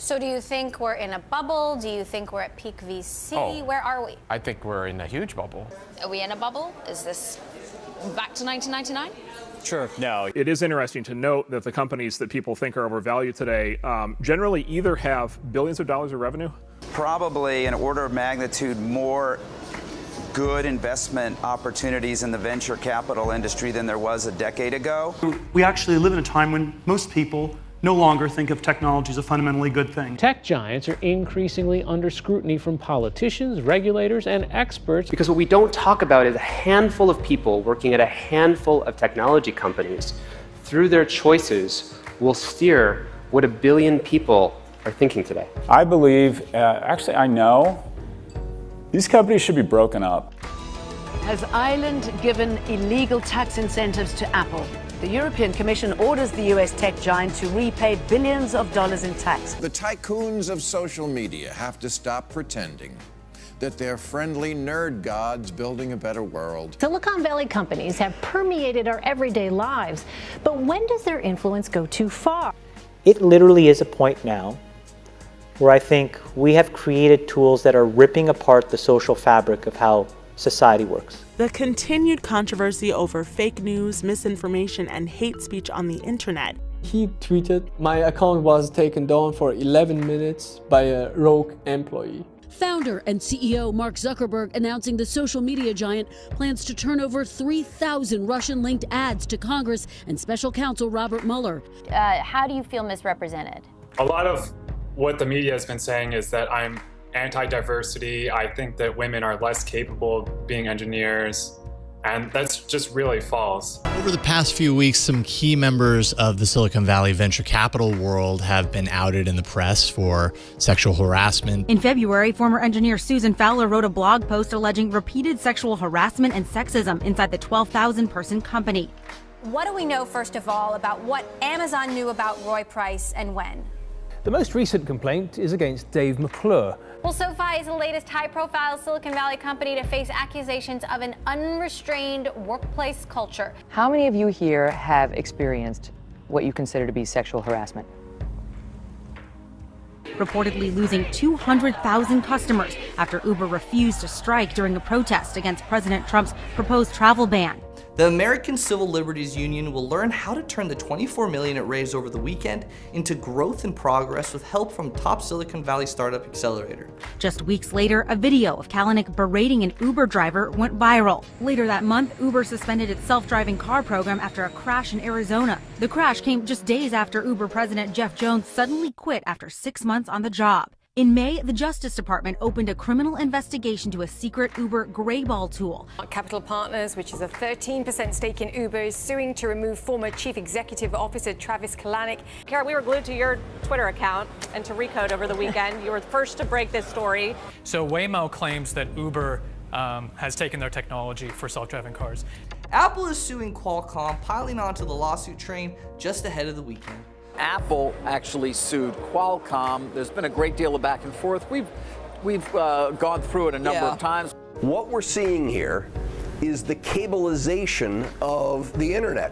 So do you think we're in a bubble? Do you think we're at peak VC? Oh, Where are we? I think we're in a huge bubble. Are we in a bubble? Is this back to 1999? Sure. No, it is interesting to note that the companies that people think are overvalued today generally either have billions of dollars of revenue. Probably an order of magnitude more good investment opportunities in the venture capital industry than there was a decade ago. We actually live in a time when most people no longer think of technology as a fundamentally good thing. Tech giants are increasingly under scrutiny from politicians, regulators, and experts. Because what we don't talk about is a handful of people working at a handful of technology companies, through their choices, will steer what a billion people are thinking today. I believe, actually I know, these companies should be broken up. Has Ireland given illegal tax incentives to Apple? The European Commission orders the US tech giant to repay billions of dollars in tax. The tycoons of social media have to stop pretending that they're friendly nerd gods building a better world. Silicon Valley companies have permeated our everyday lives, but when does their influence go too far? It literally is a point now where I think we have created tools that are ripping apart the social fabric of how society works. The continued controversy over fake news, misinformation, and hate speech on the internet. He tweeted, "My account was taken down for 11 minutes by a rogue employee." Founder and CEO Mark Zuckerberg announcing the social media giant plans to turn over 3,000 Russian-linked ads to Congress and special counsel Robert Mueller. How do you feel misrepresented? A lot of what the media has been saying is that I'm anti-diversity. I think that women are less capable of being engineers, and that's just really false. Over the past few weeks, some key members of the Silicon Valley venture capital world have been outed in the press for sexual harassment. In February, former engineer Susan Fowler wrote a blog post alleging repeated sexual harassment and sexism inside the 12,000-person company. What do we know, first of all, about what Amazon knew about Roy Price and when? The most recent complaint is against Dave McClure. Well, SoFi is the latest high-profile Silicon Valley company to face accusations of an unrestrained workplace culture. How many of you here have experienced what you consider to be sexual harassment? Reportedly losing 200,000 customers after Uber refused to strike during a protest against President Trump's proposed travel ban. The American Civil Liberties Union will learn how to turn the $24 million it raised over the weekend into growth and progress with help from top Silicon Valley startup accelerator. Just weeks later, a video of Kalanick berating an Uber driver went viral. Later that month, Uber suspended its self-driving car program after a crash in Arizona. The crash came just days after Uber president Jeff Jones suddenly quit after 6 months on the job. In May, the Justice Department opened a criminal investigation to a secret Uber grayball tool. Capital Partners, which is a 13% stake in Uber, is suing to remove former Chief Executive Officer Travis Kalanick. Kara, we were glued to your Twitter account and to Recode over the weekend. You were the first to break this story. So Waymo claims that Uber has taken their technology for self-driving cars. Apple is suing Qualcomm, piling onto the lawsuit train just ahead of the weekend. Apple actually sued Qualcomm. There's been a great deal of back and forth. We've gone through it a number of times. What we're seeing here is the cableization of the internet.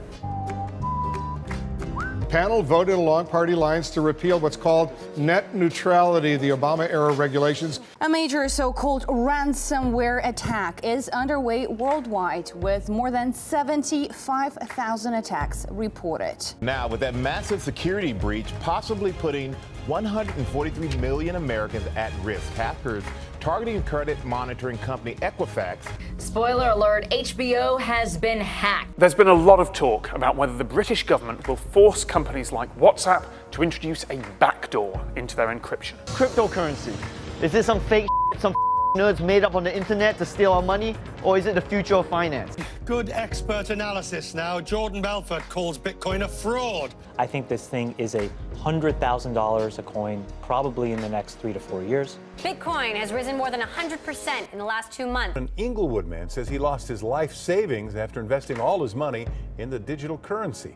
Panel voted along party lines to repeal what's called net neutrality, the Obama-era regulations. A major so-called ransomware attack is underway worldwide, with more than 75,000 attacks reported. Now, with that massive security breach possibly putting 143 million Americans at risk, hackers targeting credit monitoring company Equifax. Spoiler alert, HBO has been hacked. There's been a lot of talk about whether the British government will force companies like WhatsApp to introduce a backdoor into their encryption. Cryptocurrency. Is this some fake some nerds made up on the internet to steal our money, or is it the future of finance? Good expert analysis now. Jordan Belfort calls Bitcoin a fraud. I think this thing is $100,000 a coin, probably in the next 3 to 4 years. Bitcoin has risen more than 100% in the last 2 months. An Inglewood man says he lost his life savings after investing all his money in the digital currency.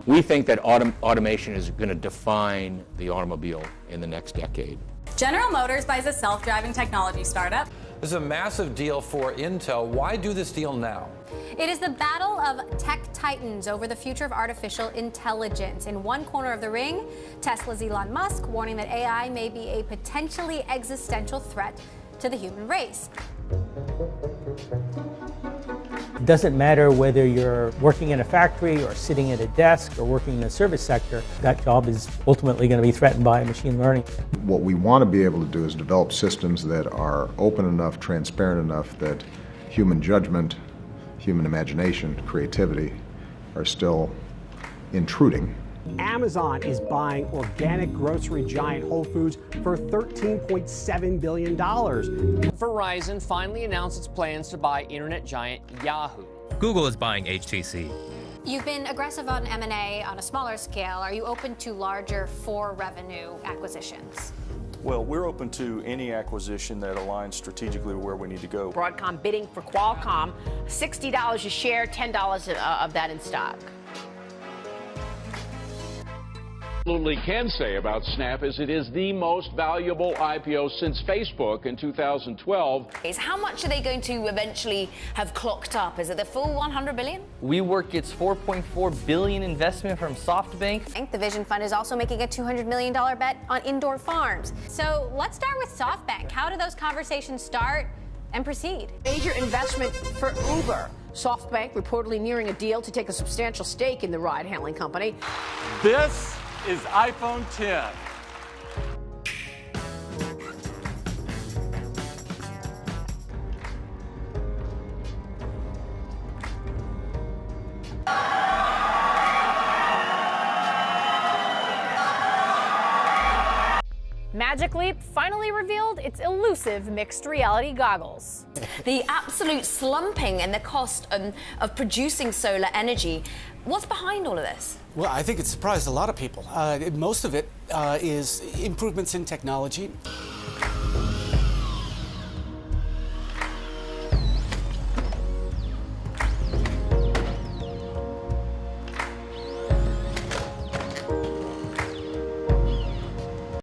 We think that automation is going to define the automobile in the next decade. General Motors buys a self-driving technology startup. This is a massive deal for Intel. Why do this deal now? It is the battle of tech titans over the future of artificial intelligence. In one corner of the ring, Tesla's Elon Musk warning that AI may be a potentially existential threat to the human race. It doesn't matter whether you're working in a factory or sitting at a desk or working in the service sector, that job is ultimately going to be threatened by machine learning. What we want to be able to do is develop systems that are open enough, transparent enough that human judgment, human imagination, creativity are still intruding. Amazon is buying organic grocery giant Whole Foods for $13.7 billion. Verizon finally announced its plans to buy internet giant Yahoo. Google is buying HTC. You've been aggressive on M&A on a smaller scale. Are you open to larger for-revenue acquisitions? Well, we're open to any acquisition that aligns strategically with where we need to go. Broadcom bidding for Qualcomm, $60 a share, $10 of that in stock. Absolutely can say about Snap is it is the most valuable IPO since Facebook in 2012. How much are they going to eventually have clocked up? Is it the full 100 billion? WeWork gets $4.4 billion investment from SoftBank. The Vision Fund is also making a $200 million bet on indoor farms. So let's start with SoftBank. How do those conversations start and proceed? Major investment for Uber. SoftBank reportedly nearing a deal to take a substantial stake in the ride-hailing company. This is iPhone 10. Magic Leap finally revealed its elusive mixed reality goggles. The absolute slumping and the cost of producing solar energy. What's behind all of this? Well, I think it surprised a lot of people. Most of it is improvements in technology.